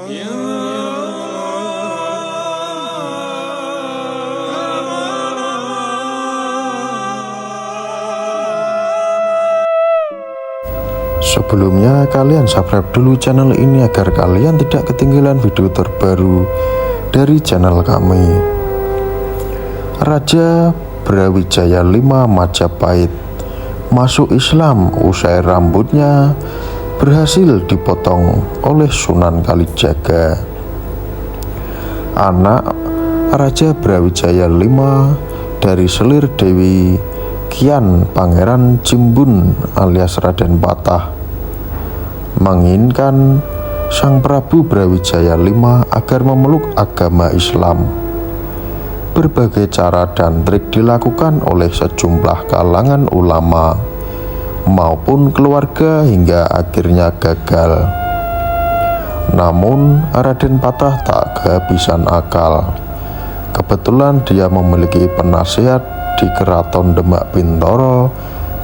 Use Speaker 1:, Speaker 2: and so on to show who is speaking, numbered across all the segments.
Speaker 1: Sebelumnya kalian subscribe dulu channel ini agar kalian tidak ketinggalan video terbaru dari channel kami. Raja Brawijaya V Majapahit masuk Islam usai rambutnya berhasil dipotong oleh Sunan Kalijaga. Anak Raja Brawijaya V dari selir Dewi Kian Pangeran Jimbun alias Raden Patah menginginkan Sang Prabu Brawijaya V agar memeluk agama Islam. Berbagai cara dan trik dilakukan oleh sejumlah kalangan ulama maupun keluarga hingga akhirnya gagal. Namun Raden Patah tak kehabisan akal. Kebetulan dia memiliki penasihat di Keraton Demak Bintoro,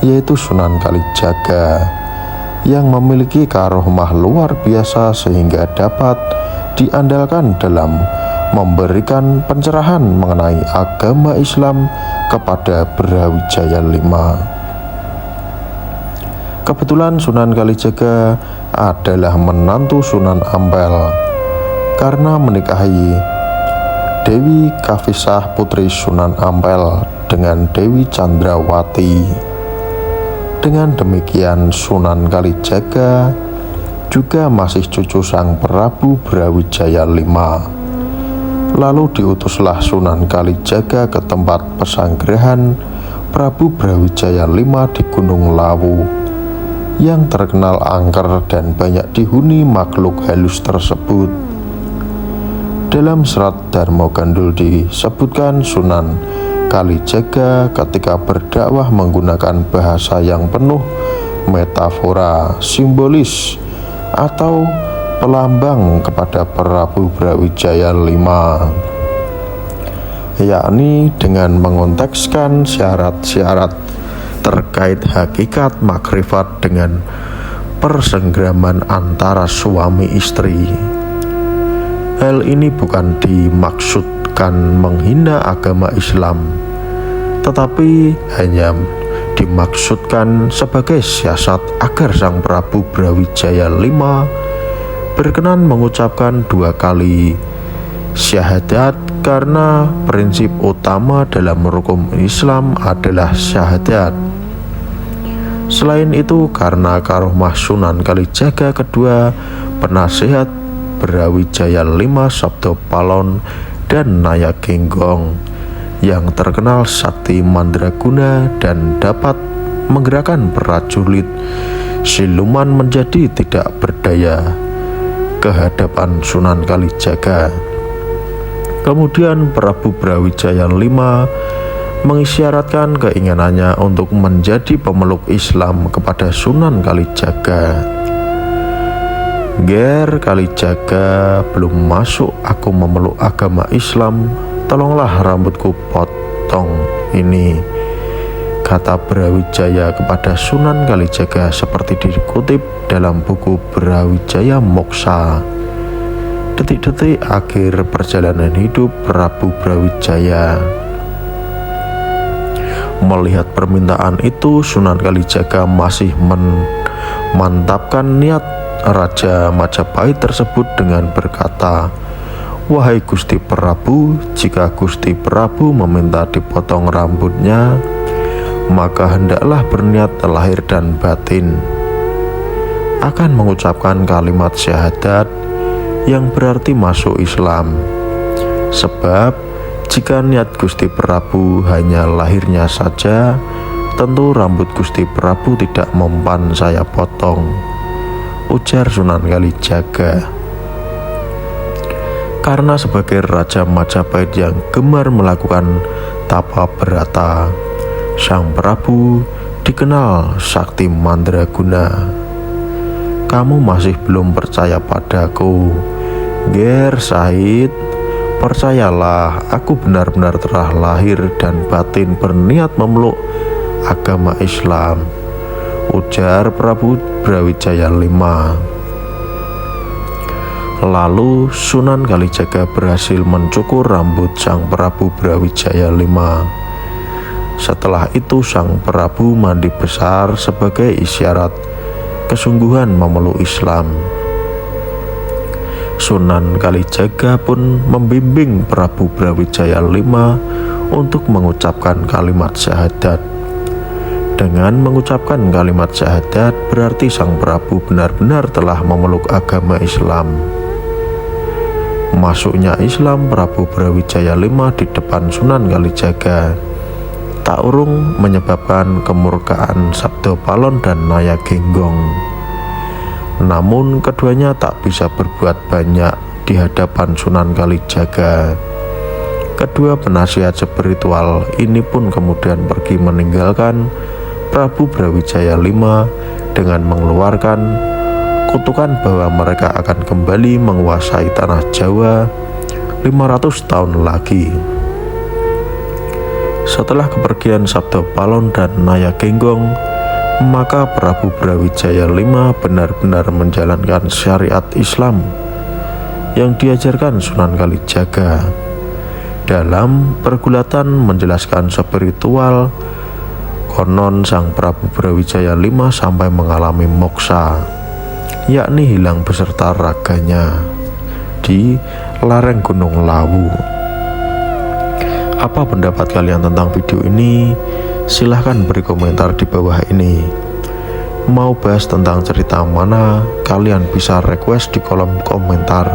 Speaker 1: yaitu Sunan Kalijaga, yang memiliki karomah luar biasa sehingga dapat diandalkan dalam memberikan pencerahan mengenai agama Islam kepada Brawijaya V. Kebetulan Sunan Kalijaga adalah menantu Sunan Ampel karena menikahi Dewi Kafisah putri Sunan Ampel dengan Dewi Chandrawati. Dengan demikian Sunan Kalijaga juga masih cucu Sang Prabu Brawijaya V. Lalu diutuslah Sunan Kalijaga ke tempat pesanggrahan Prabu Brawijaya V di Gunung Lawu yang terkenal angker dan banyak dihuni makhluk halus tersebut. Dalam serat Darmo Gandul disebutkan Sunan Kalijaga ketika berdakwah menggunakan bahasa yang penuh metafora simbolis atau pelambang kepada Prabu Brawijaya V, yakni dengan mengontekskan syarat-syarat terkait hakikat makrifat dengan persenggraman antara suami istri. Hal ini bukan dimaksudkan menghina agama Islam, tetapi hanya dimaksudkan sebagai siasat agar Sang Prabu Brawijaya V berkenan mengucapkan 2 kali syahadat, karena prinsip utama dalam rukun Islam adalah syahadat. Selain itu, karena karomah Sunan Kalijaga kedua, penasihat Brawijaya V Sabdo Palon dan Nayagenggong yang terkenal sakti mandraguna dan dapat menggerakkan prajurit siluman menjadi tidak berdaya ke hadapan Sunan Kalijaga. Kemudian Prabu Brawijaya V mengisyaratkan keinginannya untuk menjadi pemeluk Islam kepada Sunan Kalijaga. "Ger Kalijaga, belum masuk aku memeluk agama Islam, tolonglah rambutku potong ini," kata Brawijaya kepada Sunan Kalijaga seperti dikutip dalam buku Brawijaya Moksa. Detik-detik akhir perjalanan hidup Prabu Brawijaya. Melihat permintaan itu, Sunan Kalijaga masih memantapkan niat Raja Majapahit tersebut dengan berkata, "Wahai Gusti Prabu, jika Gusti Prabu meminta dipotong rambutnya, maka hendaklah berniat lahir dan batin akan mengucapkan kalimat syahadat yang berarti masuk Islam. Sebab jika niat Gusti Prabu hanya lahirnya saja, tentu rambut Gusti Prabu tidak mempan saya potong," ujar Sunan Kalijaga. Karena sebagai Raja Majapahit yang gemar melakukan tapa berata, Sang Prabu dikenal sakti mandraguna. "Kamu masih belum percaya padaku, Ger Said? Percayalah, aku benar-benar telah lahir dan batin berniat memeluk agama Islam," ujar Prabu Brawijaya V. Lalu Sunan Kalijaga berhasil mencukur rambut Sang Prabu Brawijaya V. Setelah itu Sang Prabu mandi besar sebagai isyarat kesungguhan memeluk Islam. Sunan Kalijaga pun membimbing Prabu Brawijaya V untuk mengucapkan kalimat syahadat. Dengan mengucapkan kalimat syahadat berarti Sang Prabu benar-benar telah memeluk agama Islam. Masuknya Islam Prabu Brawijaya V di depan Sunan Kalijaga tak urung menyebabkan kemurkaan Sabdo Palon dan Naya Genggong. Namun keduanya tak bisa berbuat banyak di hadapan Sunan Kalijaga. Kedua penasihat spiritual ini pun kemudian pergi meninggalkan Prabu Brawijaya V dengan mengeluarkan kutukan bahwa mereka akan kembali menguasai tanah Jawa 500 tahun lagi. Setelah kepergian Sabdo Palon dan Naya Genggong, maka Prabu Brawijaya V benar-benar menjalankan syariat Islam yang diajarkan Sunan Kalijaga. Dalam pergulatan menjelaskan spiritual, konon Sang Prabu Brawijaya V sampai mengalami moksa, yakni hilang beserta raganya di lereng Gunung Lawu. Apa pendapat kalian tentang video ini? Silahkan beri komentar di bawah ini. Mau bahas tentang cerita mana? Kalian bisa request di kolom komentar.